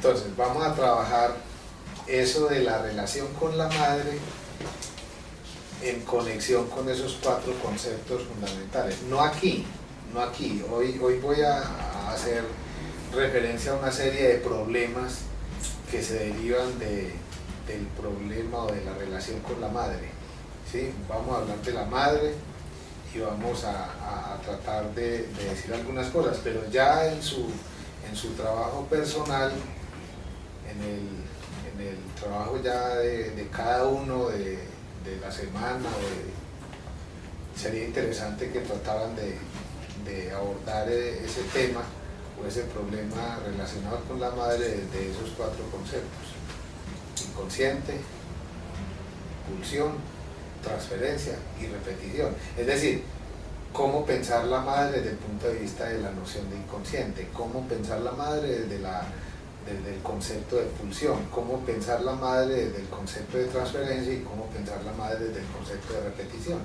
Entonces vamos a trabajar eso de la relación con la madre en conexión con esos 4 conceptos fundamentales. No aquí, hoy voy a hacer referencia a una serie de problemas que se derivan del problema o de la relación con la madre, ¿sí? Vamos a hablar de la madre y vamos a tratar de decir algunas cosas, pero ya en su trabajo personal, en el trabajo ya de cada uno de la semana, sería interesante que trataran de abordar ese tema o ese problema relacionado con la madre desde esos 4 conceptos: inconsciente, pulsión, transferencia y repetición. Es decir, cómo pensar la madre desde el punto de vista de la noción de inconsciente, cómo pensar la madre desde el concepto de pulsión, cómo pensar la madre desde el concepto de transferencia y cómo pensar la madre desde el concepto de repetición.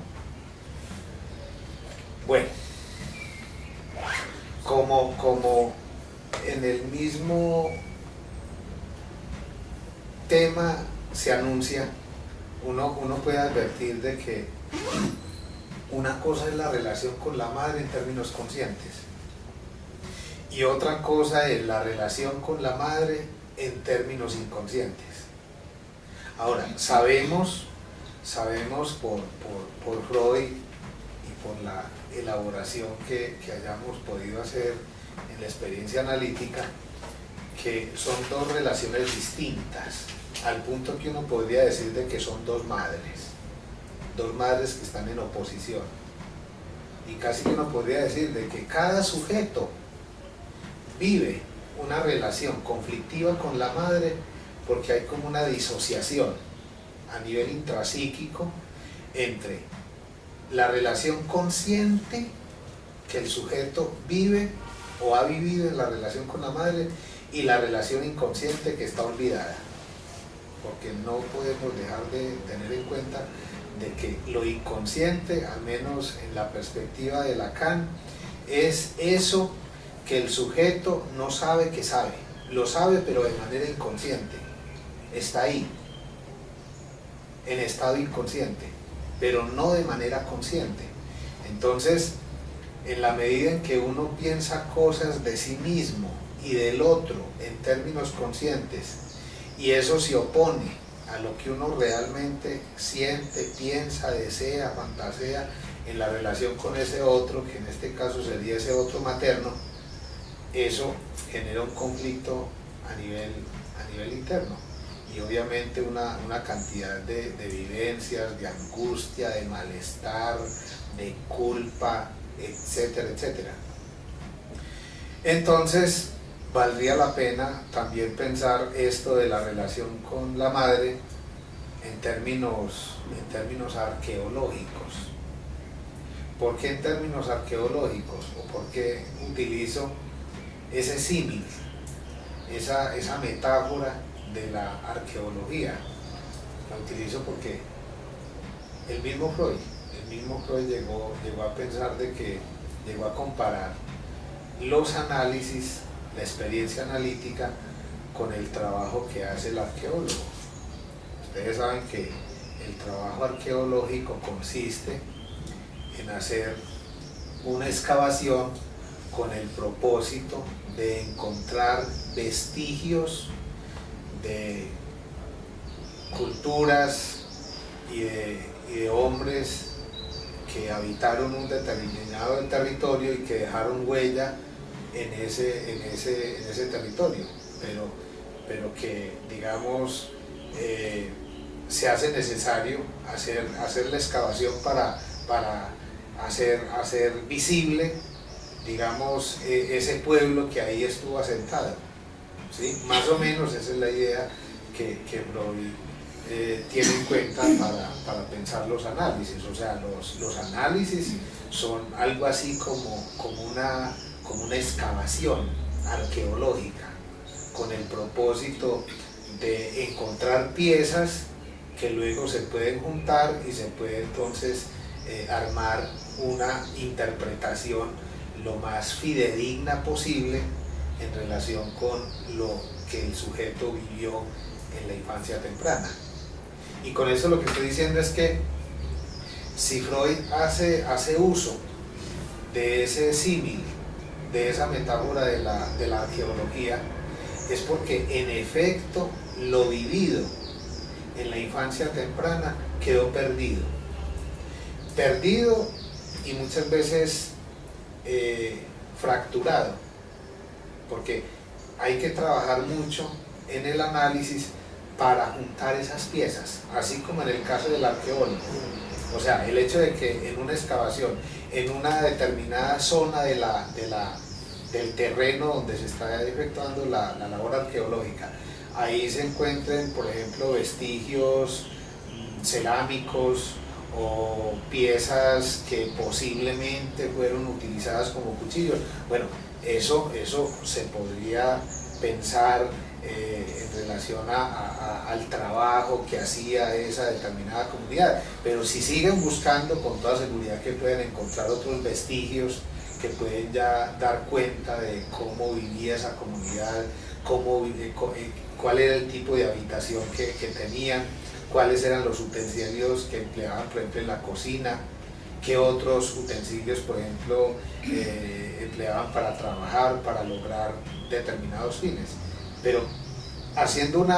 Bueno, como en el mismo tema se anuncia, uno puede advertir de que una cosa es la relación con la madre en términos conscientes y otra cosa es la relación con la madre en términos inconscientes. Ahora, sabemos por Freud y por la elaboración que hayamos podido hacer en la experiencia analítica, que son 2 relaciones distintas, al punto que uno podría decir de que son 2 madres que están en oposición, y casi que uno podría decir de que cada sujeto vive una relación conflictiva con la madre porque hay como una disociación a nivel intrapsíquico entre la relación consciente que el sujeto vive o ha vivido en la relación con la madre y la relación inconsciente que está olvidada, porque no podemos dejar de tener en cuenta de que lo inconsciente, al menos en la perspectiva de Lacan, es eso que el sujeto no sabe que sabe, lo sabe pero de manera inconsciente, está ahí, en estado inconsciente, pero no de manera consciente. Entonces, en la medida en que uno piensa cosas de sí mismo y del otro en términos conscientes, y eso se opone a lo que uno realmente siente, piensa, desea, fantasea en la relación con ese otro, que en este caso sería ese otro materno, eso genera un conflicto a nivel interno, y obviamente una cantidad de vivencias, de angustia, de malestar, de culpa, etcétera, etcétera. Entonces, valdría la pena también pensar esto de la relación con la madre en términos arqueológicos. ¿Por qué en términos arqueológicos? ¿O por qué utilizo ese símil, esa metáfora de la arqueología? La utilizo porque el mismo Freud llegó a pensar de que llegó a comparar los análisis, la experiencia analítica, con el trabajo que hace el arqueólogo. Ustedes saben que el trabajo arqueológico consiste en hacer una excavación con el propósito de encontrar vestigios de culturas y de hombres que habitaron un determinado territorio y que dejaron huella en ese territorio, pero que, digamos, se hace necesario hacer la excavación para hacer visible, digamos, ese pueblo que ahí estuvo asentado, ¿sí? Más o menos esa es la idea que Freud tiene en cuenta para pensar los análisis. O sea, los análisis son algo así como una excavación arqueológica con el propósito de encontrar piezas que luego se pueden juntar y se puede entonces armar una interpretación lo más fidedigna posible en relación con lo que el sujeto vivió en la infancia temprana. Y con eso lo que estoy diciendo es que si Freud hace uso de ese símil, de esa metáfora de la arqueología, es porque en efecto lo vivido en la infancia temprana quedó perdido. Perdido y muchas veces fracturado, porque hay que trabajar mucho en el análisis para juntar esas piezas, así como en el caso del arqueólogo. O sea, el hecho de que en una excavación, en una determinada zona del terreno donde se está efectuando la labor arqueológica, ahí se encuentren, por ejemplo, vestigios cerámicos o piezas que posiblemente fueron utilizadas como cuchillos. Bueno, eso se podría pensar en relación al trabajo que hacía esa determinada comunidad, pero si siguen buscando, con toda seguridad que pueden encontrar otros vestigios que pueden ya dar cuenta de cómo vivía esa comunidad, cuál era el tipo de habitación que tenían, cuáles eran los utensilios que empleaban, por ejemplo, en la cocina, qué otros utensilios, por ejemplo, empleaban para trabajar, para lograr determinados fines. Pero haciendo un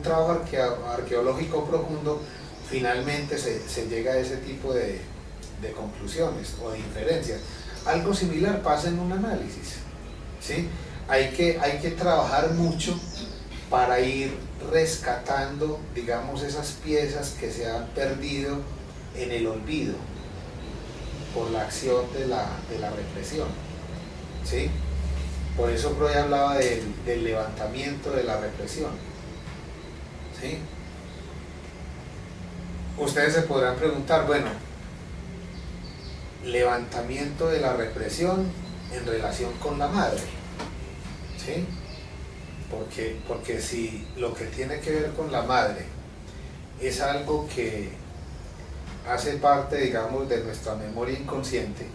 trabajo arqueológico profundo, finalmente se llega a ese tipo de conclusiones o de inferencias. Algo similar pasa en un análisis, ¿sí? Hay que trabajar mucho para ir rescatando, digamos, esas piezas que se han perdido en el olvido por la acción de la represión, ¿sí? Por eso Freud hablaba del levantamiento de la represión, ¿sí? Ustedes se podrán preguntar, bueno, levantamiento de la represión en relación con la madre, ¿sí? Porque si lo que tiene que ver con la madre es algo que hace parte, digamos, de nuestra memoria inconsciente,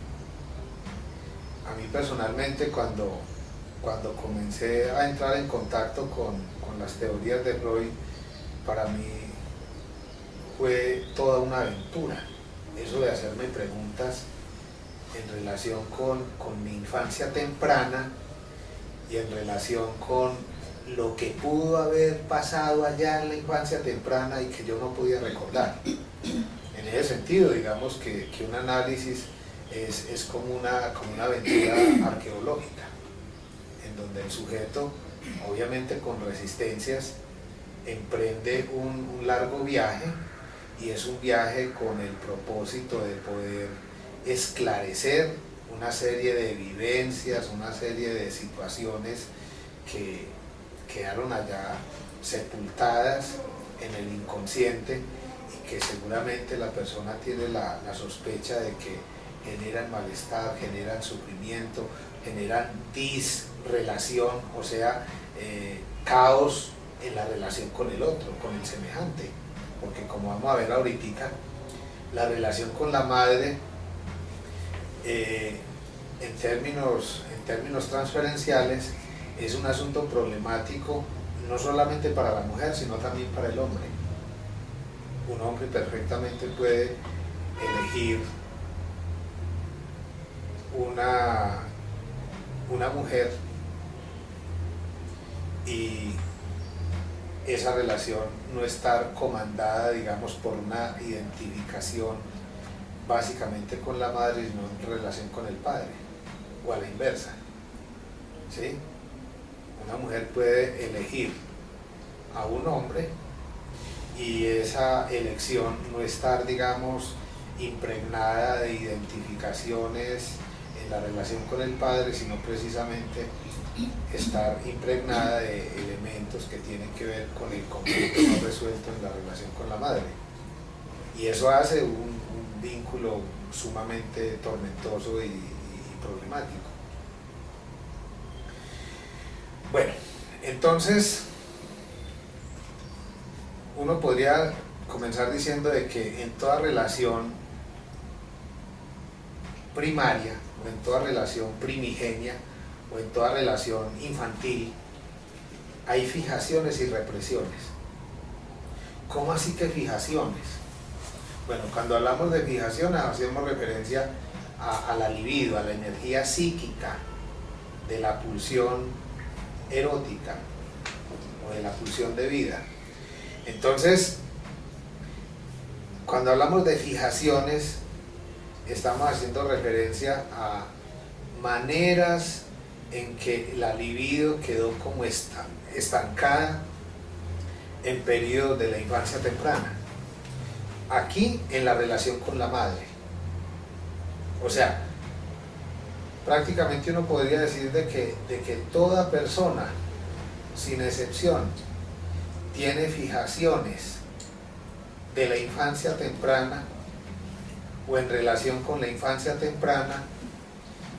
a mí personalmente cuando comencé a entrar en contacto con las teorías de Freud, para mí fue toda una aventura, eso de hacerme preguntas en relación con mi infancia temprana y en relación con lo que pudo haber pasado allá en la infancia temprana y que yo no podía recordar. En ese sentido, digamos que un análisis es como una aventura arqueológica, en donde el sujeto, obviamente con resistencias, emprende un largo viaje, y es un viaje con el propósito de poder esclarecer una serie de vivencias, una serie de situaciones que quedaron allá sepultadas en el inconsciente y que seguramente la persona tiene la sospecha de que generan malestar, generan sufrimiento, generan disrelación, o sea, caos en la relación con el otro, con el semejante, porque como vamos a ver ahorita, la relación con la madre en términos transferenciales es un asunto problemático no solamente para la mujer, sino también para el hombre. Un hombre perfectamente puede elegir una mujer y esa relación no estar comandada, digamos, por una identificación básicamente con la madre, sino en relación con el padre, o a la inversa, ¿sí? Una mujer puede elegir a un hombre y esa elección no estar, digamos, impregnada de identificaciones en la relación con el padre, sino precisamente estar impregnada de elementos que tienen que ver con el conflicto no resuelto en la relación con la madre. Y eso hace un vínculo sumamente tormentoso y problemático. Bueno, entonces uno podría comenzar diciendo de que en toda relación primaria o en toda relación primigenia o en toda relación infantil, hay fijaciones y represiones. ¿Cómo así que fijaciones? Bueno, cuando hablamos de fijaciones hacemos referencia a la libido, a la energía psíquica de la pulsión erótica o de la pulsión de vida. Entonces, cuando hablamos de fijaciones, estamos haciendo referencia a maneras en que la libido quedó como estancada en periodos de la infancia temprana. Aquí, en la relación con la madre. O sea, prácticamente uno podría decir de que toda persona, sin excepción, tiene fijaciones de la infancia temprana o en relación con la infancia temprana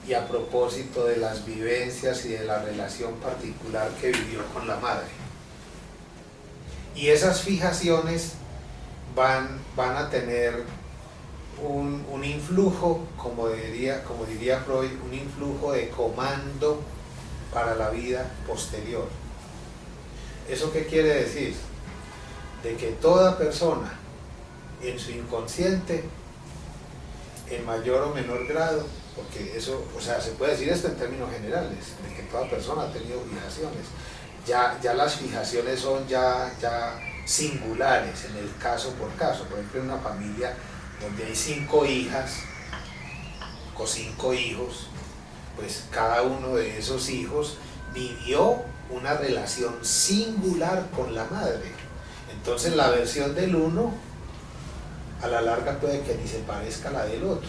y a propósito de las vivencias y de la relación particular que vivió con la madre. Y esas fijaciones van a tener un influjo, como diría Freud, un influjo de comando para la vida posterior. ¿Eso qué quiere decir? De que toda persona en su inconsciente, en mayor o menor grado, porque eso, o sea, se puede decir esto en términos generales, de que toda persona ha tenido fijaciones. Ya las fijaciones son ya singulares, en el caso por caso. Por ejemplo, en una familia donde hay 5 hijas o 5 hijos, pues cada uno de esos hijos vivió una relación singular con la madre. Entonces la versión del uno a la larga puede que ni se parezca a la del otro.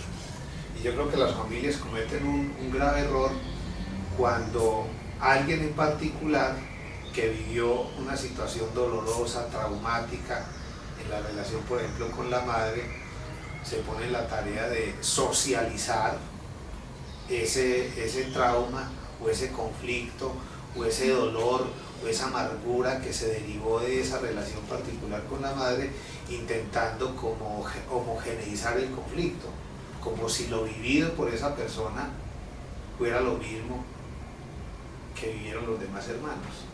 Y yo creo que las familias cometen un grave error cuando alguien en particular que vivió una situación dolorosa, traumática en la relación, por ejemplo, con la madre, se pone en la tarea de socializar ese trauma o ese conflicto o ese dolor o esa amargura que se derivó de esa relación particular con la madre, intentando como homogeneizar el conflicto, como si lo vivido por esa persona fuera lo mismo que vivieron los demás hermanos.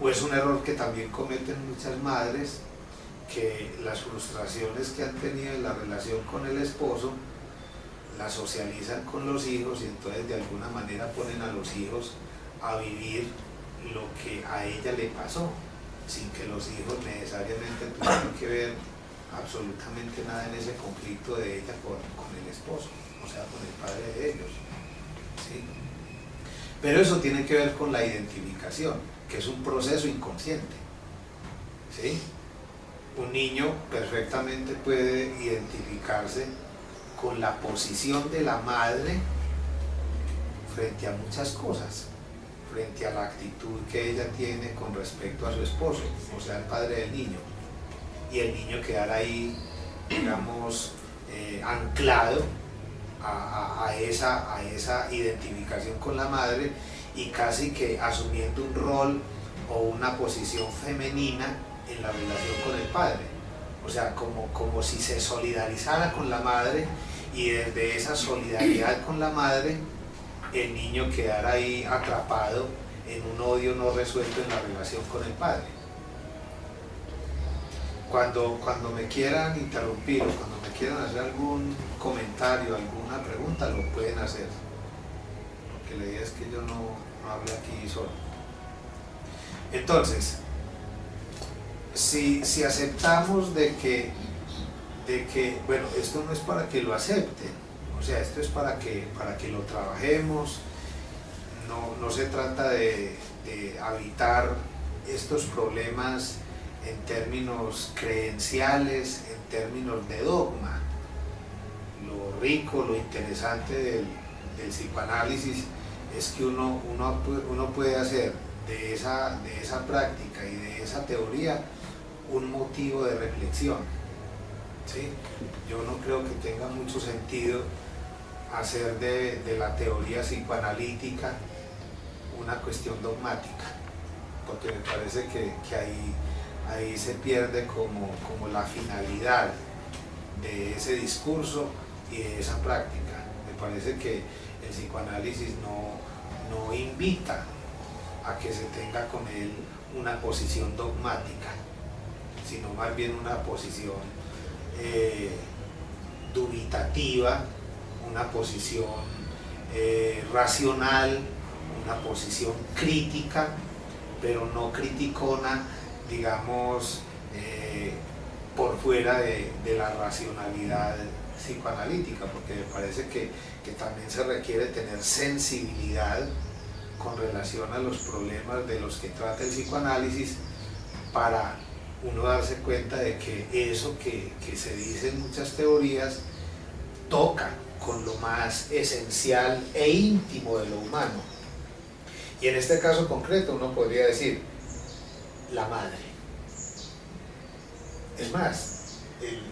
O es un error que también cometen muchas madres, que las frustraciones que han tenido en la relación con el esposo las socializan con los hijos y entonces de alguna manera ponen a los hijos a vivir lo que a ella le pasó, sin que los hijos necesariamente tuvieran que ver absolutamente nada en ese conflicto de ella con el esposo, o sea, con el padre de ellos, ¿sí? Pero eso tiene que ver con la identificación, que es un proceso inconsciente, ¿sí? Un niño perfectamente puede identificarse con la posición de la madre frente a muchas cosas, frente a la actitud que ella tiene con respecto a su esposo, o sea, el padre del niño, y el niño quedar ahí, digamos, anclado a esa identificación con la madre y casi que asumiendo un rol o una posición femenina en la relación con el padre, o sea, como si se solidarizara con la madre y desde esa solidaridad con la madre el niño quedara ahí atrapado en un odio no resuelto en la relación con el padre. Cuando me quieran interrumpir o cuando me quieran hacer algún comentario, alguna pregunta, lo pueden hacer, porque la idea es que yo no hable aquí solo. Entonces, si aceptamos de que, bueno, esto no es para que lo acepten, o sea, esto es para que lo trabajemos, no se trata de habitar estos problemas en términos creenciales, en términos de dogma. Lo rico, lo interesante del psicoanálisis es que uno puede hacer de esa práctica y de esa teoría un motivo de reflexión, ¿sí? Yo no creo que tenga mucho sentido hacer de la teoría psicoanalítica una cuestión dogmática, porque me parece que ahí se pierde como la finalidad de ese discurso y de esa práctica. Me parece que el psicoanálisis no invita a que se tenga con él una posición dogmática, sino más bien una posición dubitativa, una posición racional, una posición crítica, pero no criticona, digamos, por fuera de la racionalidad psicoanalítica, porque me parece que también se requiere tener sensibilidad con relación a los problemas de los que trata el psicoanálisis, para uno darse cuenta de que eso que se dice en muchas teorías toca con lo más esencial e íntimo de lo humano. Y en este caso concreto uno podría decir la madre. Es más,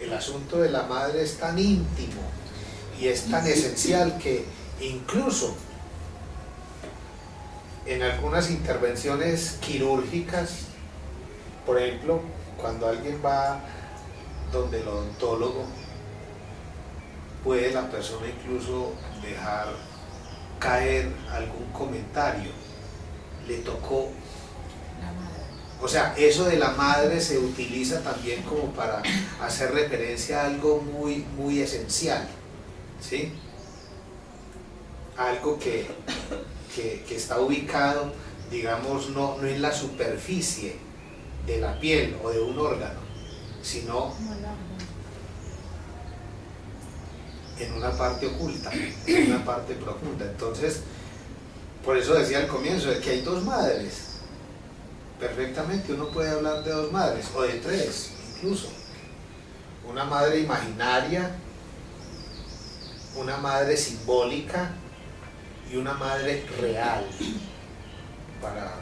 el asunto de la madre es tan íntimo y es tan esencial que incluso en algunas intervenciones quirúrgicas, por ejemplo, cuando alguien va donde el odontólogo, puede la persona incluso dejar caer algún comentario. Le tocó. O sea, eso de la madre se utiliza también como para hacer referencia a algo muy, muy esencial, ¿sí? Algo que está ubicado, digamos, no en la superficie de la piel o de un órgano, sino en una parte oculta, en una parte profunda. Entonces, por eso decía al comienzo de que hay dos madres. Perfectamente uno puede hablar de dos madres, o de tres incluso. Una madre imaginaria, una madre simbólica y una madre real, para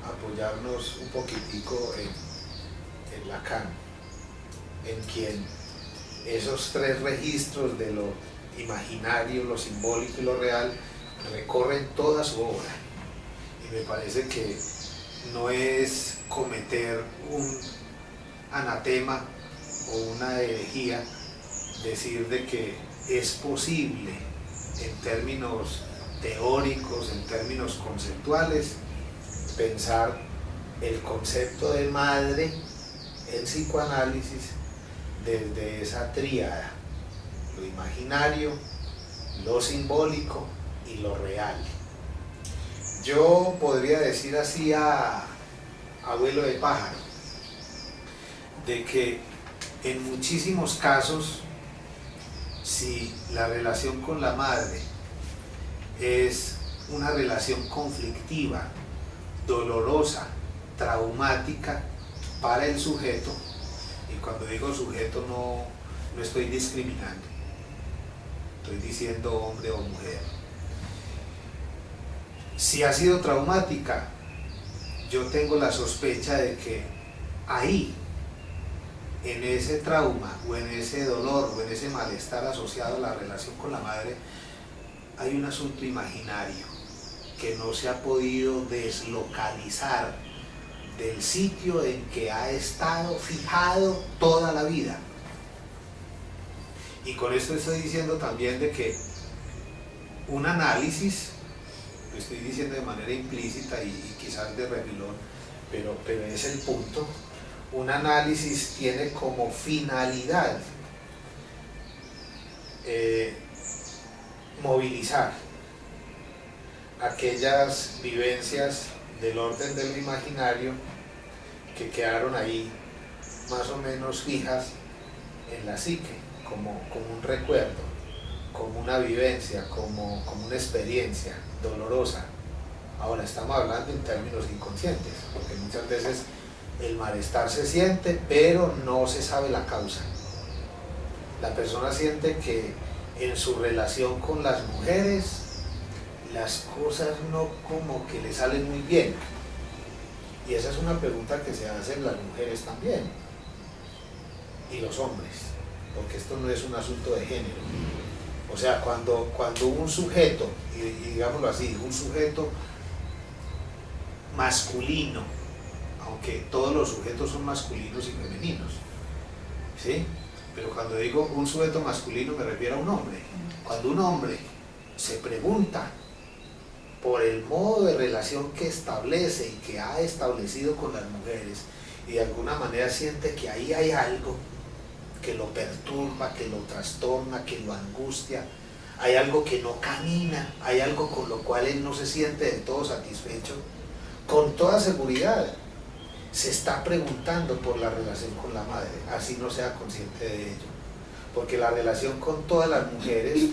apoyarnos un poquitico en Lacan, en quien esos tres registros de lo imaginario, lo simbólico y lo real recorren toda su obra. Y me parece que no es cometer un anatema o una herejía decir de que es posible en términos teóricos, en términos conceptuales, pensar el concepto de madre en psicoanálisis desde esa tríada: lo imaginario, lo simbólico y lo real. Yo podría decir así a abuelo de pájaro, de que en muchísimos casos, si la relación con la madre es una relación conflictiva, dolorosa, traumática para el sujeto, y cuando digo sujeto no estoy discriminando, estoy diciendo hombre o mujer. Si ha sido traumática, yo tengo la sospecha de que ahí, en ese trauma o en ese dolor o en ese malestar asociado a la relación con la madre, hay un asunto imaginario que no se ha podido deslocalizar del sitio en que ha estado fijado toda la vida. Y con esto estoy diciendo también de que un análisis, lo estoy diciendo de manera implícita y quizás de refilón, pero es el punto. Un análisis tiene como finalidad movilizar aquellas vivencias del orden del imaginario que quedaron ahí más o menos fijas en la psique, como un recuerdo, como una vivencia, como una experiencia dolorosa. Ahora estamos hablando en términos inconscientes, porque muchas veces el malestar se siente, pero no se sabe la causa. La persona siente que en su relación con las mujeres las cosas no como que le salen muy bien. Y esa es una pregunta que se hacen las mujeres también, y los hombres, porque esto no es un asunto de género. O sea, cuando un sujeto, y digámoslo así, un sujeto masculino, aunque todos los sujetos son masculinos y femeninos, ¿sí? Pero cuando digo un sujeto masculino me refiero a un hombre. Cuando un hombre se pregunta por el modo de relación que establece y que ha establecido con las mujeres, y de alguna manera siente que ahí hay algo que lo perturba, que lo trastorna, que lo angustia, hay algo que no camina, hay algo con lo cual él no se siente del todo satisfecho, con toda seguridad se está preguntando por la relación con la madre, así no sea consciente de ello, porque la relación con todas las mujeres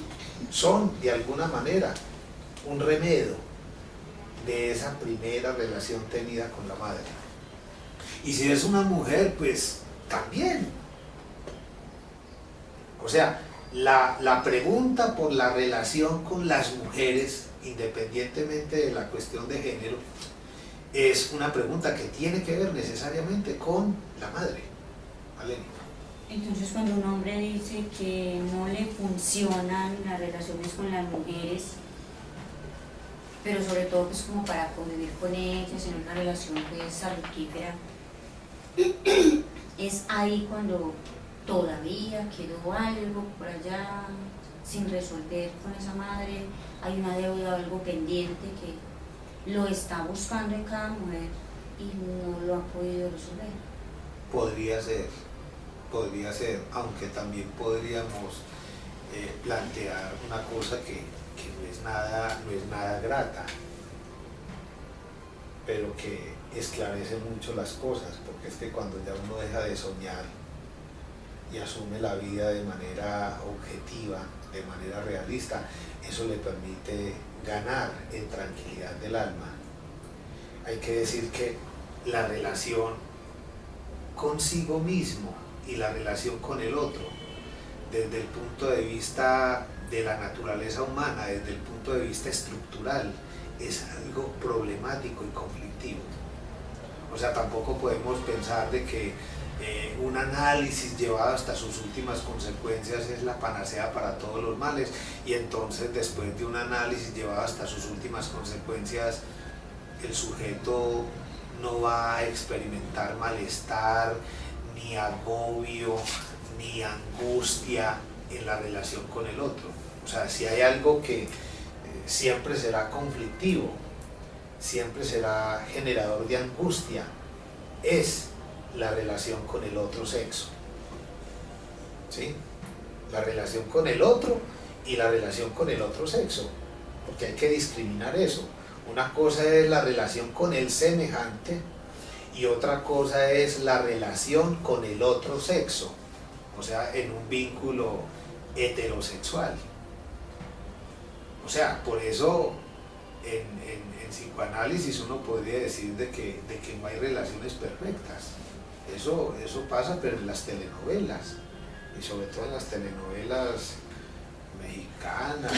son de alguna manera un remedio de esa primera relación tenida con la madre. Y si es una mujer, pues también. O sea, la pregunta por la relación con las mujeres, independientemente de la cuestión de género, es una pregunta que tiene que ver necesariamente con la madre. ¿Vale? Entonces, cuando un hombre dice que no le funcionan las relaciones con las mujeres, pero sobre todo pues como para convivir con ellas en una relación pues salutífera, es ahí cuando todavía quedó algo por allá sin resolver con esa madre, hay una deuda, algo pendiente que lo está buscando en cada mujer y no lo ha podido resolver. Podría ser, aunque también podríamos plantear una cosa que no es nada grata, pero que esclarece mucho las cosas, porque es que cuando ya uno deja de soñar y asume la vida de manera objetiva, de manera realista, eso le permite ganar en tranquilidad del alma. Hay que decir que la relación consigo mismo y la relación con el otro, desde el punto de vista de la naturaleza humana, desde el punto de vista estructural, es algo problemático y conflictivo. O sea, tampoco podemos pensar de que un análisis llevado hasta sus últimas consecuencias es la panacea para todos los males, y entonces después de un análisis llevado hasta sus últimas consecuencias el sujeto no va a experimentar malestar, ni agobio, ni angustia en la relación con el otro. O sea, si hay algo que siempre será conflictivo, siempre será generador de angustia, es la relación con el otro sexo. ¿Sí? La relación con el otro y la relación con el otro sexo, porque hay que discriminar eso. Una cosa es la relación con el semejante y otra cosa es la relación con el otro sexo, o sea, en un vínculo heterosexual. O sea, por eso en psicoanálisis uno podría decir de que no hay relaciones perfectas. Eso pasa, pero en las telenovelas, y sobre todo en las telenovelas mexicanas,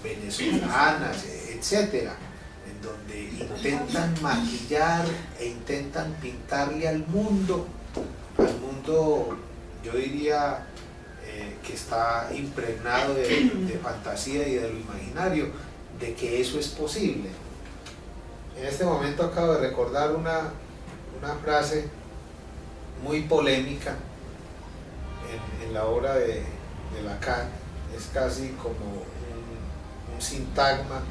venezolanas, etcétera, en donde intentan maquillar e intentan pintarle al mundo, yo diría que está impregnado de fantasía y de lo imaginario, de que eso es posible. En este momento acabo de recordar una frase muy polémica en la obra de Lacan. Es casi como un sintagma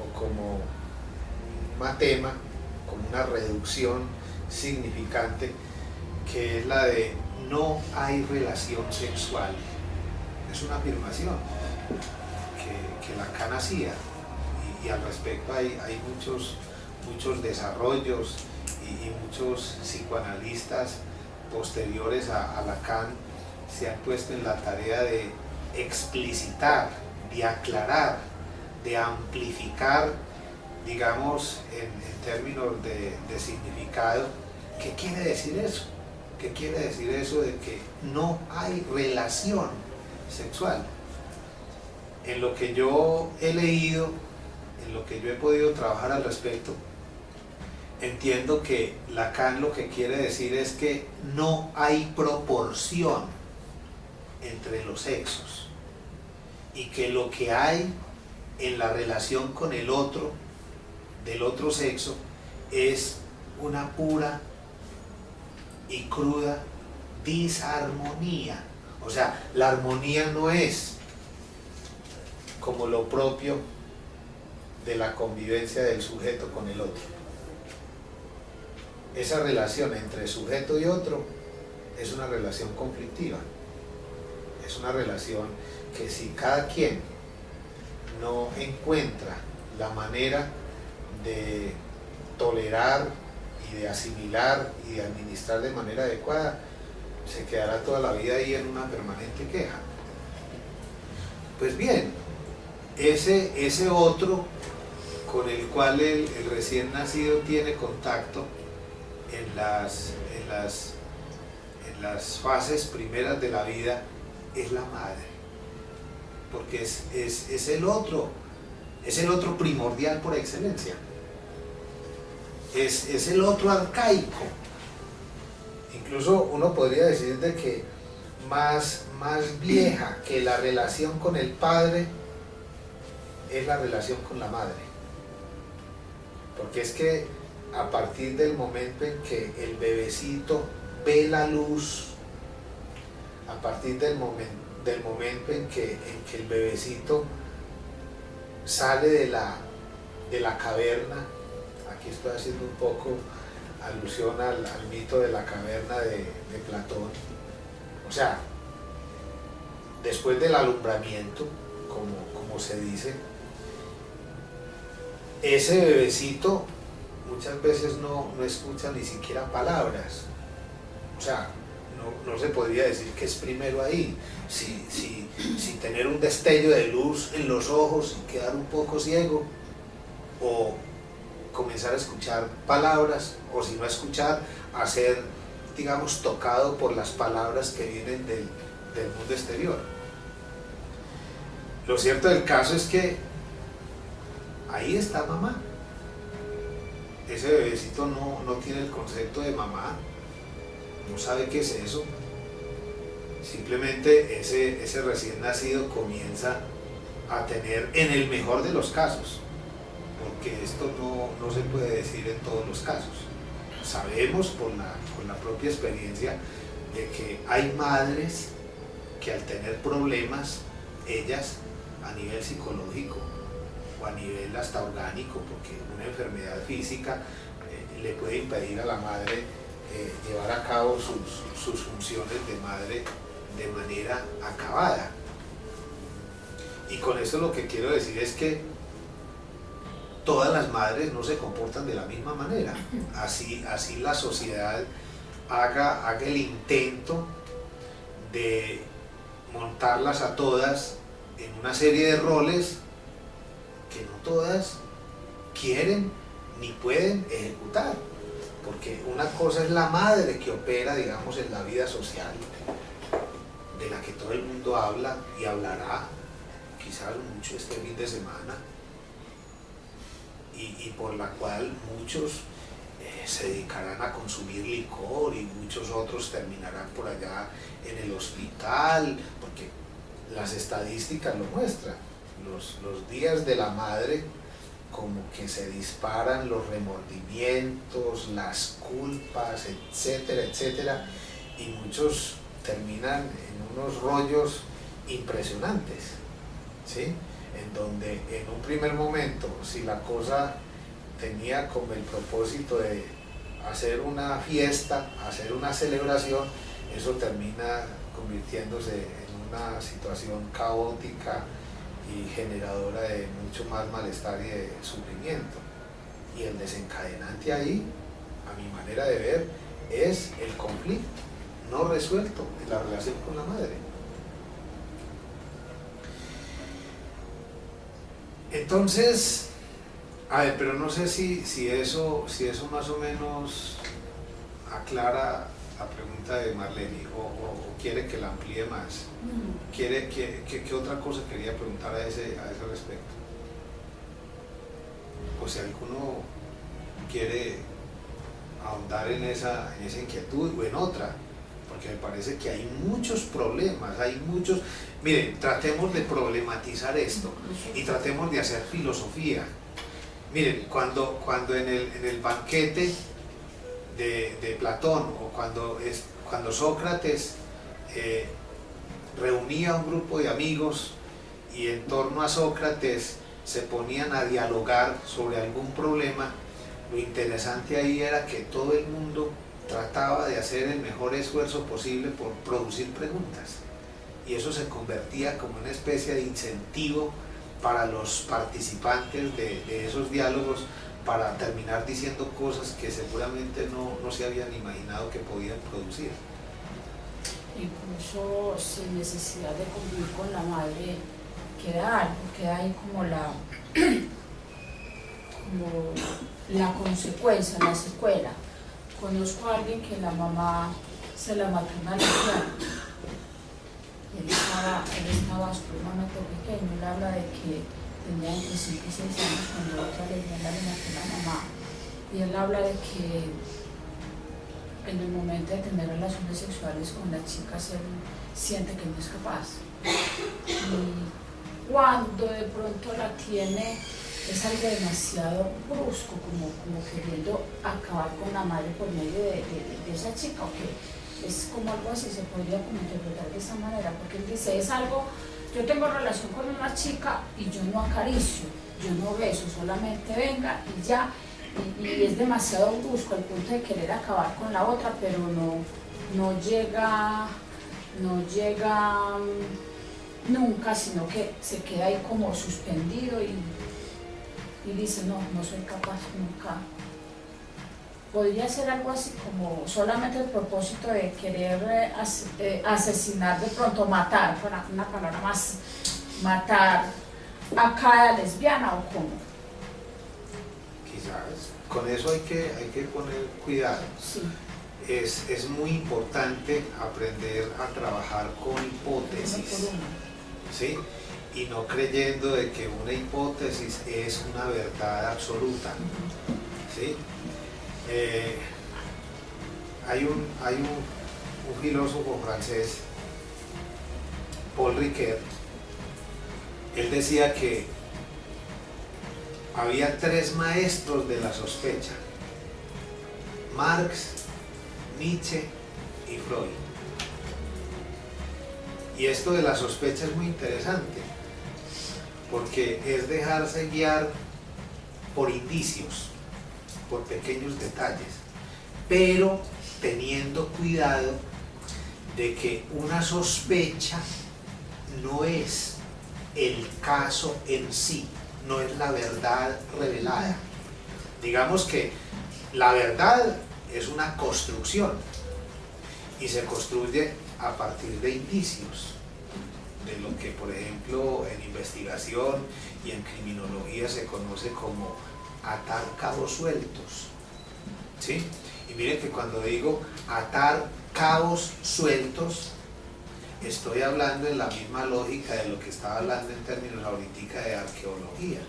o como un matema, como una reducción significante, que es la de no hay relación sexual. Es una afirmación que Lacan hacía, y al respecto hay muchos desarrollos y muchos psicoanalistas posteriores a Lacan se han puesto en la tarea de explicitar, de aclarar, de amplificar, digamos, en términos de significado, ¿qué quiere decir eso? ¿Qué quiere decir eso de que no hay relación sexual? En lo que yo he leído, en lo que yo he podido trabajar al respecto, entiendo que Lacan lo que quiere decir es que no hay proporción entre los sexos, y que lo que hay en la relación con el otro, del otro sexo, es una pura y cruda disarmonía. O sea, la armonía no es como lo propio de la convivencia del sujeto con el otro. Esa relación entre sujeto y otro es una relación conflictiva. Es una relación que si cada quien no encuentra la manera de tolerar y de asimilar y de administrar de manera adecuada, se quedará toda la vida ahí en una permanente queja. Pues bien, ese otro con el cual el recién nacido tiene contacto en las fases primeras de la vida es la madre, porque es el otro primordial por excelencia, es el otro arcaico. Incluso uno podría decir de que más vieja que la relación con el padre es la relación con la madre, porque es que a partir del momento en que el bebecito ve la luz, a partir del momento en que el bebecito sale de la caverna, aquí estoy haciendo un poco alusión al mito de la caverna de Platón, o sea, después del alumbramiento, como se dice, ese bebecito muchas veces no escucha ni siquiera palabras, o sea, no se podría decir que es primero ahí, si tener un destello de luz en los ojos y quedar un poco ciego, o comenzar a escuchar palabras, o si no escuchar, a ser, digamos, tocado por las palabras que vienen del mundo exterior. Lo cierto del caso es que ahí está mamá. Ese bebecito no tiene el concepto de mamá, no sabe qué es eso. Simplemente ese recién nacido comienza a tener, en el mejor de los casos, porque esto no se puede decir en todos los casos. Sabemos por la propia experiencia de que hay madres que al tener problemas, ellas a nivel psicológico o a nivel hasta orgánico, porque una enfermedad física le puede impedir a la madre llevar a cabo sus funciones de madre de manera acabada. Y con esto lo que quiero decir es que todas las madres no se comportan de la misma manera. Así la sociedad haga el intento de montarlas a todas en una serie de roles que no todas quieren ni pueden ejecutar, porque una cosa es la madre que opera, digamos, en la vida social, de la que todo el mundo habla y hablará, quizás mucho este fin de semana, y por la cual muchos se dedicarán a consumir licor y muchos otros terminarán por allá en el hospital, porque las estadísticas lo muestran. Los días de la madre como que se disparan los remordimientos, las culpas, etcétera, etcétera, y muchos terminan en unos rollos impresionantes, ¿sí? En donde en un primer momento, si la cosa tenía como el propósito de hacer una fiesta, hacer una celebración, eso termina convirtiéndose en una situación caótica y generadora de mucho más malestar y de sufrimiento. Y el desencadenante ahí, a mi manera de ver, es el conflicto no resuelto en la relación con la madre. Entonces, a ver, pero no sé si eso más o menos aclara la pregunta de Marlene o quiere que la amplíe más. ¿Qué otra cosa quería preguntar a ese respecto? O si alguno quiere ahondar en esa inquietud o en otra, porque me parece que hay muchos problemas, miren, tratemos de problematizar esto y tratemos de hacer filosofía. Miren, cuando en el banquete de Platón, o cuando Sócrates reunía a un grupo de amigos y en torno a Sócrates se ponían a dialogar sobre algún problema, lo interesante ahí era que todo el mundo trataba de hacer el mejor esfuerzo posible por producir preguntas, y eso se convertía como una especie de incentivo para los participantes de esos diálogos para terminar diciendo cosas que seguramente no se habían imaginado que podían producir. Incluso sin necesidad de convivir con la madre, queda algo, queda ahí como la consecuencia, la secuela. Conozco a alguien que la mamá se la mató una lesbiana. Él estaba supremamente pequeño. Él habla de que tenía entre 5 y 6 años cuando otra lesbiana le mató a la mamá. Y él habla de que en el momento de tener relaciones sexuales con las chicas él siente que no es capaz. Y cuando de pronto la tiene, es algo demasiado brusco, como queriendo acabar con la madre por medio de esa chica, o que es como algo así, se podría como interpretar de esa manera, porque él dice, es algo, yo tengo relación con una chica y yo no acaricio, yo no beso, solamente venga y ya, y es demasiado brusco al punto de querer acabar con la otra, pero no llega nunca, sino que se queda ahí como suspendido y dice, no soy capaz nunca. Podría ser algo así como solamente el propósito de querer asesinar, de pronto matar, para una palabra más, matar a cada lesbiana, o cómo. Quizás con eso hay que poner cuidado. Sí. Es muy importante aprender a trabajar con hipótesis, ¿sí? Y no creyendo de que una hipótesis es una verdad absoluta, ¿sí? Hay un filósofo francés, Paul Ricoeur. Él decía que había 3 maestros de la sospecha: Marx, Nietzsche y Freud. Y esto de la sospecha es muy interesante, porque es dejarse guiar por indicios, por pequeños detalles, pero teniendo cuidado de que una sospecha no es el caso en sí, no es la verdad revelada. Digamos que la verdad es una construcción y se construye a partir de indicios, de lo que por ejemplo en investigación y en criminología se conoce como atar cabos sueltos, ¿sí? Y miren que cuando digo atar cabos sueltos, estoy hablando en la misma lógica de lo que estaba hablando en términos ahorita de arqueología.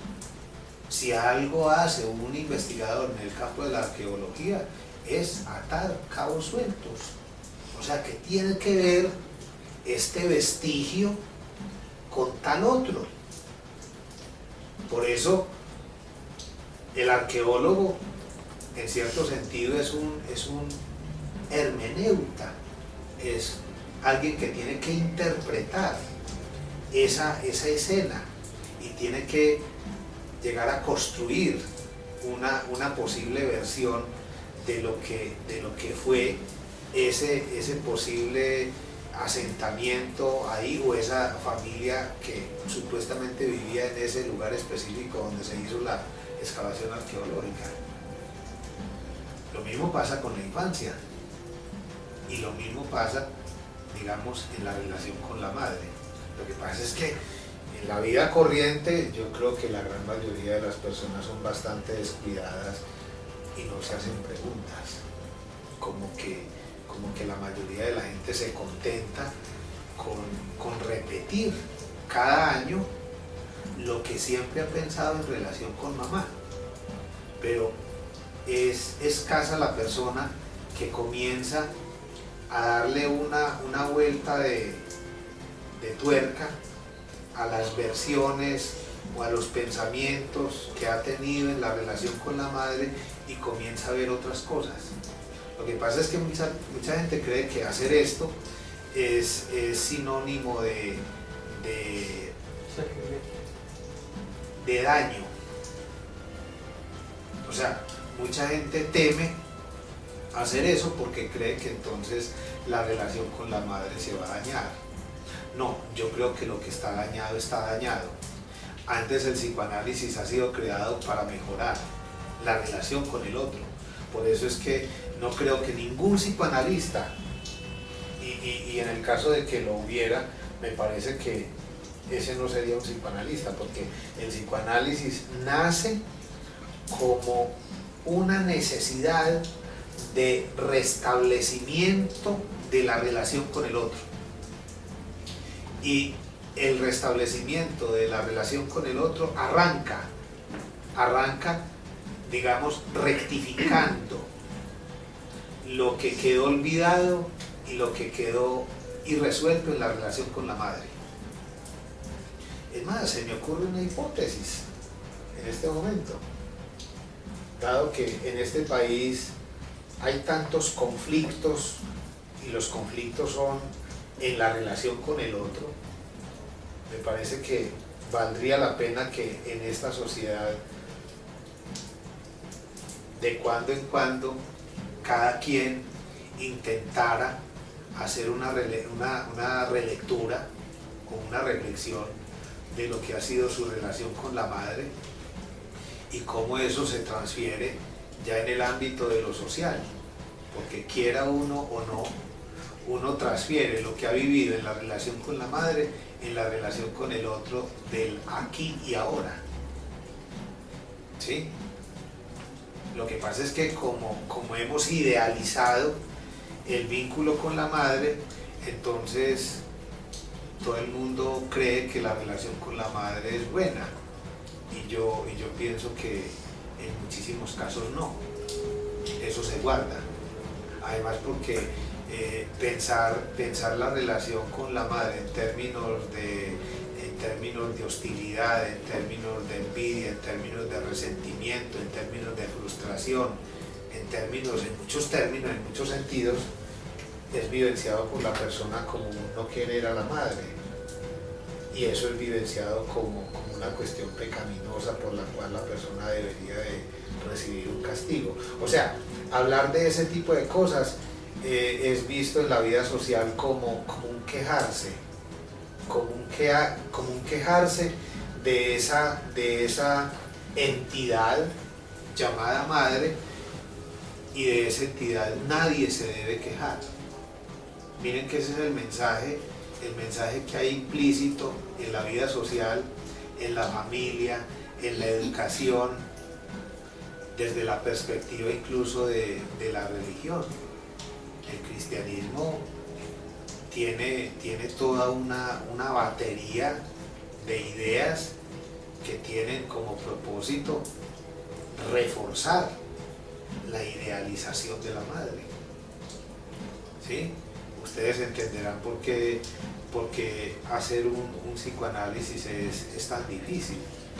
Si algo hace un investigador en el campo de la arqueología es atar cabos sueltos, o sea que tiene que ver este vestigio con tal otro. Por eso el arqueólogo en cierto sentido es un hermeneuta, es alguien que tiene que interpretar esa escena y tiene que llegar a construir una posible versión de lo que fue ese posible asentamiento ahí, o esa familia que supuestamente vivía en ese lugar específico donde se hizo la excavación arqueológica. Lo mismo pasa con la infancia y lo mismo pasa, digamos, en la relación con la madre. Lo que pasa es que en la vida corriente yo creo que la gran mayoría de las personas son bastante descuidadas y no se hacen preguntas, como que la mayoría de la gente se contenta con repetir cada año lo que siempre ha pensado en relación con mamá, pero es escasa la persona que comienza a darle una vuelta de tuerca a las versiones o a los pensamientos que ha tenido en la relación con la madre y comienza a ver otras cosas. Lo que pasa es que mucha gente cree que hacer esto es sinónimo de de daño. O sea, mucha gente teme hacer eso porque cree que entonces la relación con la madre se va a dañar. No, yo creo que lo que está dañado está dañado. Antes el psicoanálisis ha sido creado para mejorar la relación con el otro. Por eso es que no creo que ningún psicoanalista, y en el caso de que lo hubiera, me parece que ese no sería un psicoanalista, porque el psicoanálisis nace como una necesidad de restablecimiento de la relación con el otro. Y el restablecimiento de la relación con el otro arranca, digamos, rectificando lo que quedó olvidado y lo que quedó irresuelto en la relación con la madre. Es más, se me ocurre una hipótesis en este momento. Dado que en este país hay tantos conflictos y los conflictos son en la relación con el otro, me parece que valdría la pena que en esta sociedad de cuando en cuando cada quien intentara hacer una relectura o una reflexión de lo que ha sido su relación con la madre y cómo eso se transfiere ya en el ámbito de lo social, porque quiera uno o no, uno transfiere lo que ha vivido en la relación con la madre en la relación con el otro del aquí y ahora. ¿Sí? Lo que pasa es que como hemos idealizado el vínculo con la madre, entonces todo el mundo cree que la relación con la madre es buena, y yo pienso que en muchísimos casos no, eso se guarda. Además porque pensar la relación con la madre en términos de hostilidad, en términos de envidia, en términos de resentimiento, en términos de frustración, en muchos sentidos, es vivenciado por la persona como no querer a la madre, y eso es vivenciado como una cuestión pecaminosa por la cual la persona debería de recibir un castigo. O sea, hablar de ese tipo de cosas es visto en la vida social como un quejarse, como un quejarse de esa entidad llamada madre, y de esa entidad nadie se debe quejar. Miren que ese es el mensaje que hay implícito en la vida social, en la familia, en la educación, desde la perspectiva incluso de la religión. El cristianismo tiene toda una batería de ideas que tienen como propósito reforzar la idealización de la madre. ¿Sí? Ustedes entenderán por qué hacer un psicoanálisis es tan difícil,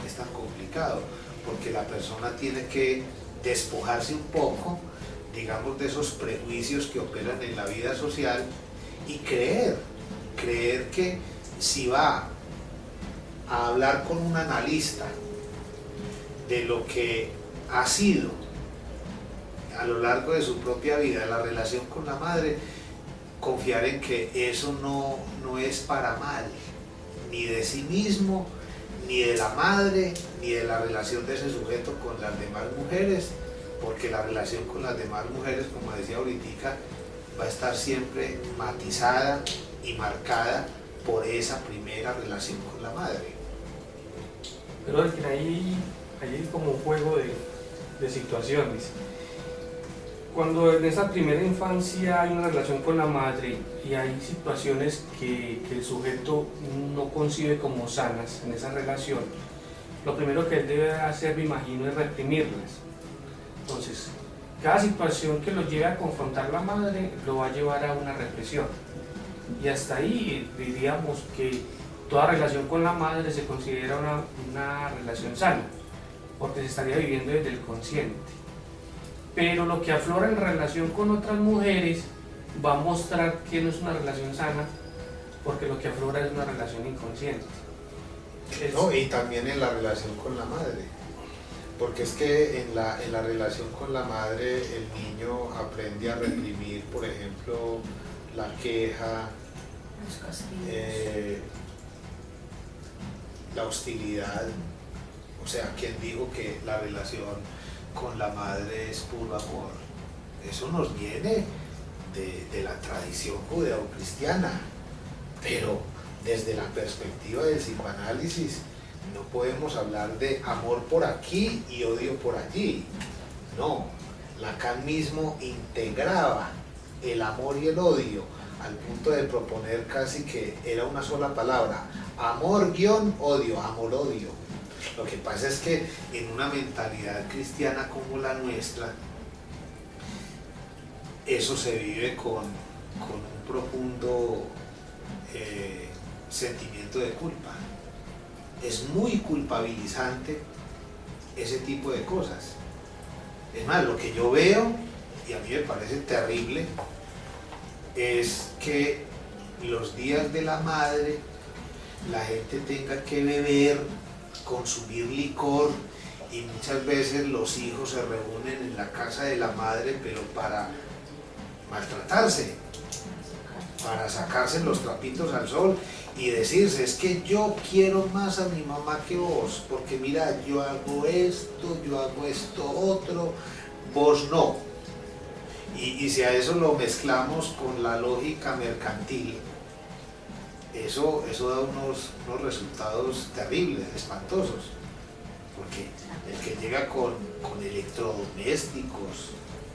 es tan complicado, porque la persona tiene que despojarse un poco, digamos, de esos prejuicios que operan en la vida social, y creer que si va a hablar con un analista de lo que ha sido a lo largo de su propia vida la relación con la madre, confiar en que eso no es para mal, ni de sí mismo, ni de la madre, ni de la relación de ese sujeto con las demás mujeres, porque la relación con las demás mujeres, como decía ahorita, va a estar siempre matizada y marcada por esa primera relación con la madre. Pero es que hay como un juego de situaciones. Cuando en esa primera infancia hay una relación con la madre y hay situaciones que el sujeto no concibe como sanas en esa relación, lo primero que él debe hacer, me imagino, es reprimirlas. Entonces, cada situación que lo lleve a confrontar la madre lo va a llevar a una represión. Y hasta ahí diríamos que toda relación con la madre se considera una relación sana, porque se estaría viviendo desde el consciente. Pero lo que aflora en relación con otras mujeres va a mostrar que no es una relación sana, porque lo que aflora es una relación inconsciente. No, y también en la relación con la madre, porque es que en la relación con la madre el niño aprende a reprimir, por ejemplo, la queja, Los castigos. La hostilidad. O sea, ¿quién dijo que la relación con la madre es puro amor? Eso nos viene de la tradición judeocristiana, pero desde la perspectiva del psicoanálisis no podemos hablar de amor por aquí y odio por allí. No, Lacan mismo integraba el amor y el odio al punto de proponer casi que era una sola palabra, amor-odio, amor-odio. Lo que pasa es que en una mentalidad cristiana como la nuestra, eso se vive con un profundo sentimiento de culpa. Es muy culpabilizante ese tipo de cosas. Es más, lo que yo veo, y a mí me parece terrible, es que los días de la madre la gente tenga que beber, consumir licor, y muchas veces los hijos se reúnen en la casa de la madre, pero para maltratarse, para sacarse los trapitos al sol y decirse, es que yo quiero más a mi mamá que vos, porque mira, yo hago esto otro, vos no. Y si a eso lo mezclamos con la lógica mercantil, eso da unos resultados terribles, espantosos, porque el que llega con electrodomésticos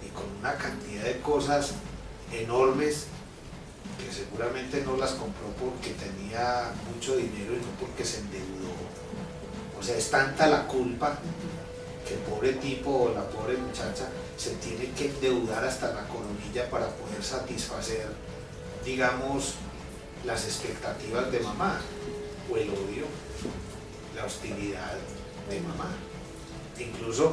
y con una cantidad de cosas enormes, que seguramente no las compró porque tenía mucho dinero y no porque se endeudó. O sea, es tanta la culpa que el pobre tipo o la pobre muchacha se tiene que endeudar hasta la coronilla para poder satisfacer, digamos, las expectativas de mamá, o el odio, la hostilidad de mamá. Incluso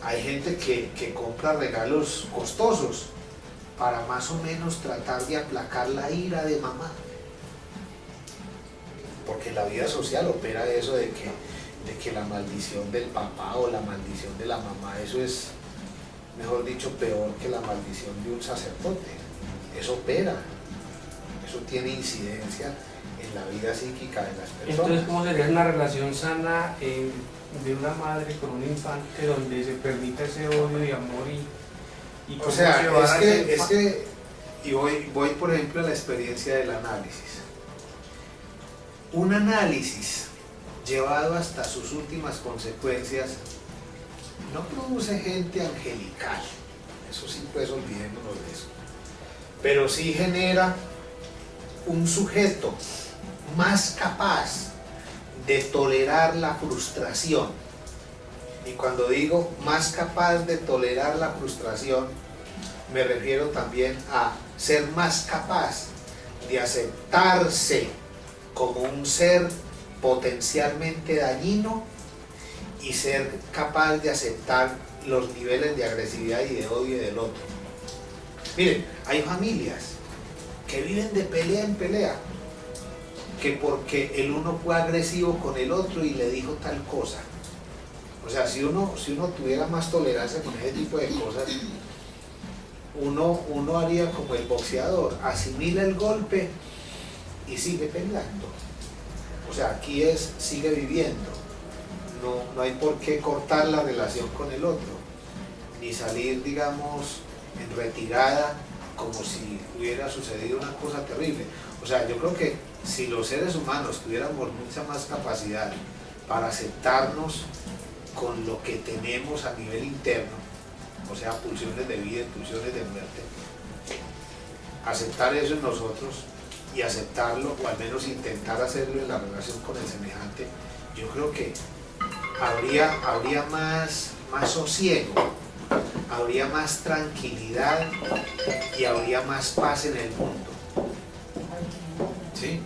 hay gente que compra regalos costosos para más o menos tratar de aplacar la ira de mamá, porque la vida social opera eso de que la maldición del papá o la maldición de la mamá, eso es, mejor dicho, peor que la maldición de un sacerdote. Eso opera, eso tiene incidencia en la vida psíquica de las personas. Entonces, ¿cómo sería una relación sana de una madre con un infante donde se permita ese odio y amor y O cómo sea, llevar es que y voy por ejemplo a la experiencia del análisis. Un análisis llevado hasta sus últimas consecuencias no produce gente angelical, eso sí, pues olvidémonos de eso, pero sí genera un sujeto más capaz de tolerar la frustración. Y cuando digo más capaz de tolerar la frustración, me refiero también a ser más capaz de aceptarse como un ser potencialmente dañino y ser capaz de aceptar los niveles de agresividad y de odio del otro. Miren, hay familias que viven de pelea en pelea, que porque el uno fue agresivo con el otro y le dijo tal cosa. O sea, si uno tuviera más tolerancia con ese tipo de cosas, uno haría como el boxeador, asimila el golpe y sigue peleando. O sea, aquí sigue viviendo. No hay por qué cortar la relación con el otro, ni salir, digamos, en retirada como si hubiera sucedido una cosa terrible. O sea, yo creo que si los seres humanos tuviéramos mucha más capacidad para aceptarnos con lo que tenemos a nivel interno, o sea, pulsiones de vida, pulsiones de muerte, aceptar eso en nosotros y aceptarlo, o al menos intentar hacerlo en la relación con el semejante, yo creo que habría más sosiego, habría más tranquilidad y habría más paz en el mundo. ¿Sí?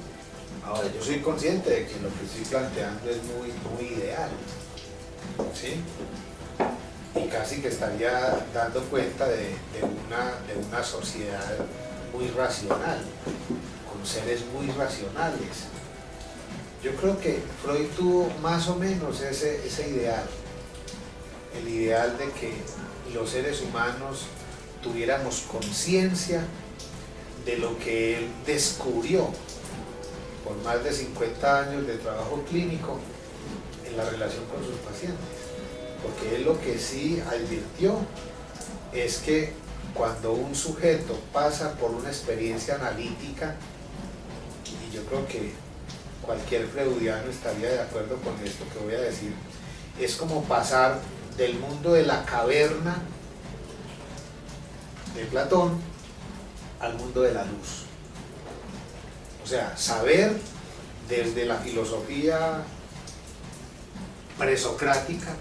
Ahora, yo soy consciente de que lo que estoy planteando es muy ideal, ¿sí? Y casi que estaría dando cuenta de una sociedad muy racional, con seres muy racionales. Yo creo que Freud tuvo más o menos ese ideal, el ideal de que los seres humanos tuviéramos conciencia de lo que él descubrió por más de 50 años de trabajo clínico en la relación con sus pacientes. Porque él lo que sí advirtió es que cuando un sujeto pasa por una experiencia analítica, y yo creo que cualquier freudiano estaría de acuerdo con esto que voy a decir, es como pasar del mundo de la caverna de Platón al mundo de la luz. O sea, saber desde la filosofía presocrática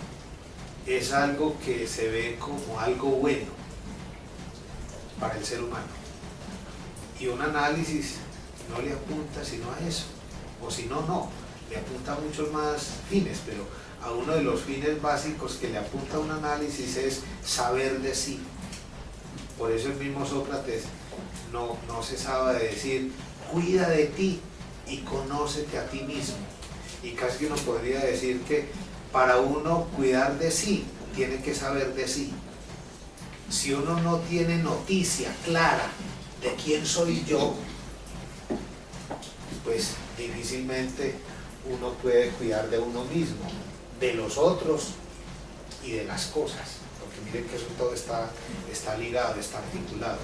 es algo que se ve como algo bueno para el ser humano. Y un análisis no le apunta sino a eso, o si no, no, le apunta a muchos más fines, pero a uno de los fines básicos que le apunta un análisis es saber de sí. Por eso el mismo Sócrates no cesaba de decir, cuida de ti y conócete a ti mismo. Y casi uno podría decir que para uno cuidar de sí, tiene que saber de sí. Si uno no tiene noticia clara de quién soy yo, pues difícilmente uno puede cuidar de uno mismo, de los otros y de las cosas. Porque miren que eso todo está ligado, está articulado.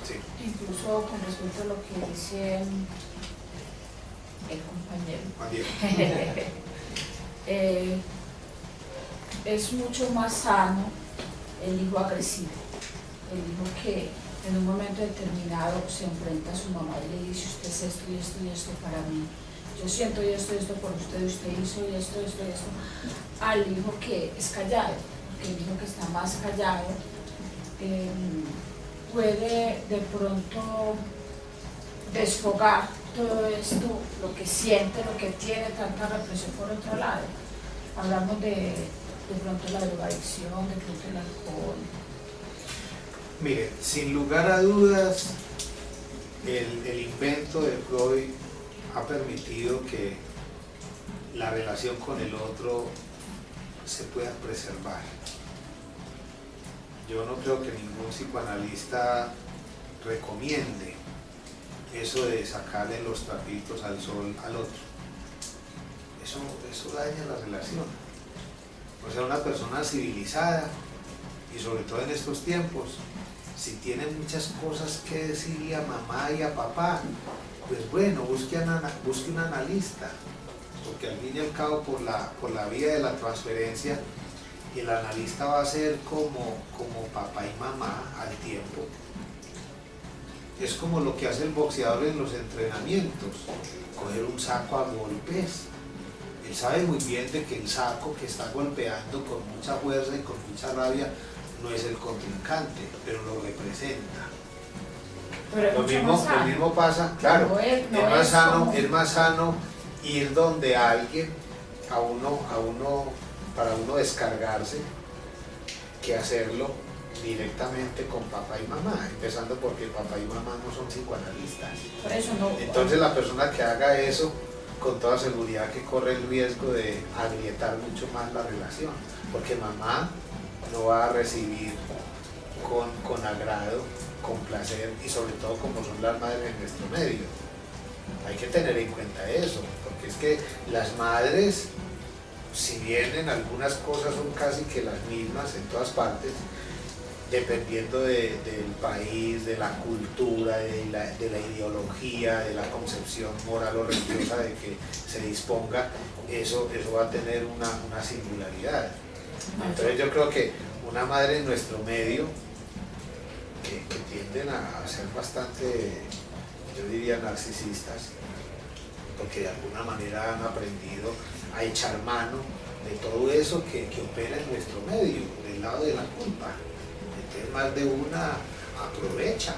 Sí. Incluso con respecto a lo que dice el compañero, es mucho más sano el hijo agresivo, el hijo que en un momento determinado se enfrenta a su mamá y le dice, usted es esto y esto y esto para mí, yo siento y esto por usted, usted hizo y esto, al hijo que es callado, porque el hijo que está más callado puede de pronto desfogar todo esto, lo que siente, lo que tiene, tanta represión por otro lado. Hablamos de pronto la drogadicción, de pronto el alcohol. Mire, sin lugar a dudas, el invento de Freud ha permitido que la relación con el otro se pueda preservar. Yo no creo que ningún psicoanalista recomiende eso de sacarle los trapitos al sol al otro. Eso daña la relación. O sea, una persona civilizada, y sobre todo en estos tiempos, si tiene muchas cosas que decirle a mamá y a papá, pues bueno, busque un analista, porque al fin y al cabo por la vía de la transferencia, el analista va a ser como papá y mamá al tiempo. Es como lo que hace el boxeador en los entrenamientos, coger un saco a golpes. Él sabe muy bien de que el saco que está golpeando con mucha fuerza y con mucha rabia no es el contrincante, pero lo representa. Pero lo mismo pasa, claro, es más sano ir donde alguien, para uno descargarse, que hacerlo directamente con papá y mamá, empezando porque papá y mamá no son psicoanalistas. Por eso no. Entonces la persona que haga eso, con toda seguridad que corre el riesgo de agrietar mucho más la relación, porque mamá no va a recibir con agrado, con placer, y sobre todo como son las madres en nuestro medio. Hay que tener en cuenta eso, porque es que las madres, si bien en algunas cosas son casi que las mismas en todas partes, dependiendo del país, de la cultura, de la ideología, de la concepción moral o religiosa de que se disponga, eso va a tener una singularidad. Entonces yo creo que una madre en nuestro medio, que tienden a ser bastante, yo diría, narcisistas, porque de alguna manera han aprendido a echar mano de todo eso que opera en nuestro medio, del lado de la culpa. Entonces más de una aprovecha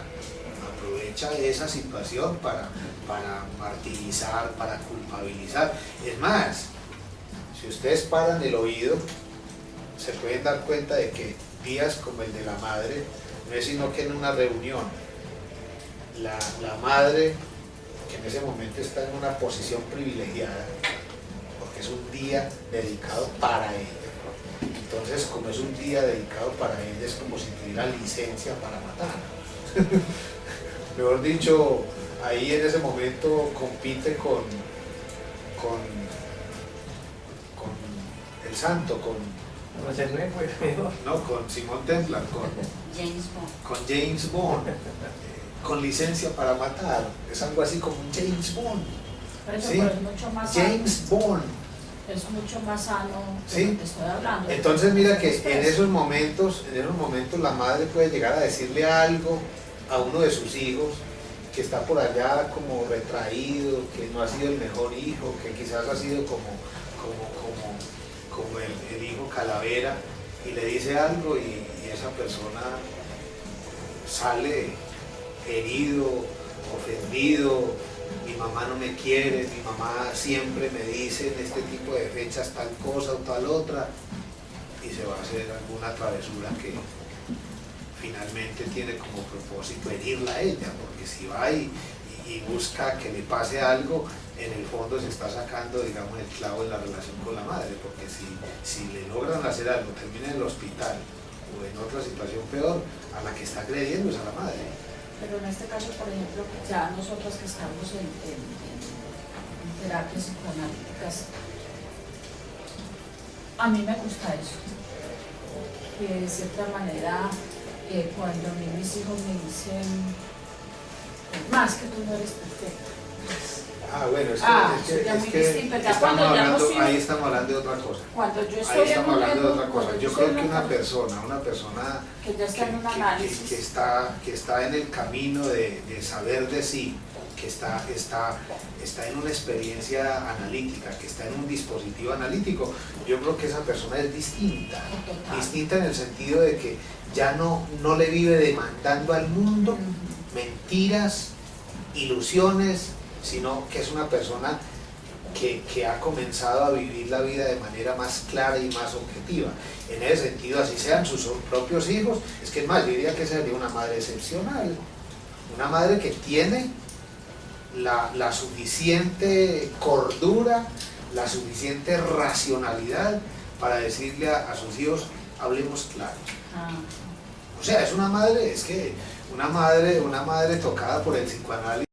esa situación para martirizar, para culpabilizar. Es más, si ustedes paran el oído, se pueden dar cuenta de que días como el de la madre no es sino que en una reunión la madre porque en ese momento está en una posición privilegiada, porque es un día dedicado para ella. Entonces, como es un día dedicado para ella, es como si tuviera licencia para matar. Mejor dicho, ahí en ese momento compite con el santo, con Simón Templar, con James Bond, con licencia para matar. Es algo así como un James Bond. Pero ¿sí? es mucho más James Bond. Es mucho más sano de ¿sí? lo que estoy hablando. Entonces mira que en esos momentos la madre puede llegar a decirle algo a uno de sus hijos que está por allá como retraído, que no ha sido el mejor hijo, que quizás ha sido como el hijo calavera, y le dice algo y esa persona sale herido, ofendido. Mi mamá no me quiere, mi mamá siempre me dice en este tipo de fechas tal cosa o tal otra, y se va a hacer alguna travesura que finalmente tiene como propósito herirla a ella, porque si va y busca que le pase algo, en el fondo se está sacando, digamos, el clavo en la relación con la madre, porque si le logran hacer algo, termina en el hospital o en otra situación peor, a la que está agrediendo es a la madre. Pero en este caso, por ejemplo, ya nosotros que estamos en terapias psicoanalíticas, a mí me gusta eso, que de cierta manera, cuando a mí mis hijos me dicen, más que tú no eres perfecta. Bueno, ahí estamos hablando de otra cosa. Cuando yo estoy ahí estamos hablando de otra cuando cosa. Yo creo que una persona que ya está en un análisis, que está en el camino de saber de sí, que está en una experiencia analítica, que está en un dispositivo analítico, yo creo que esa persona es distinta. total. Distinta en el sentido de que ya no le vive demandando al mundo mentiras, ilusiones, sino que es una persona que ha comenzado a vivir la vida de manera más clara y más objetiva. En ese sentido, así sean sus propios hijos, es que es más, yo diría que sería una madre excepcional, una madre que tiene la suficiente cordura, la suficiente racionalidad para decirle a sus hijos, hablemos claro. O sea, es una madre tocada por el psicoanálisis.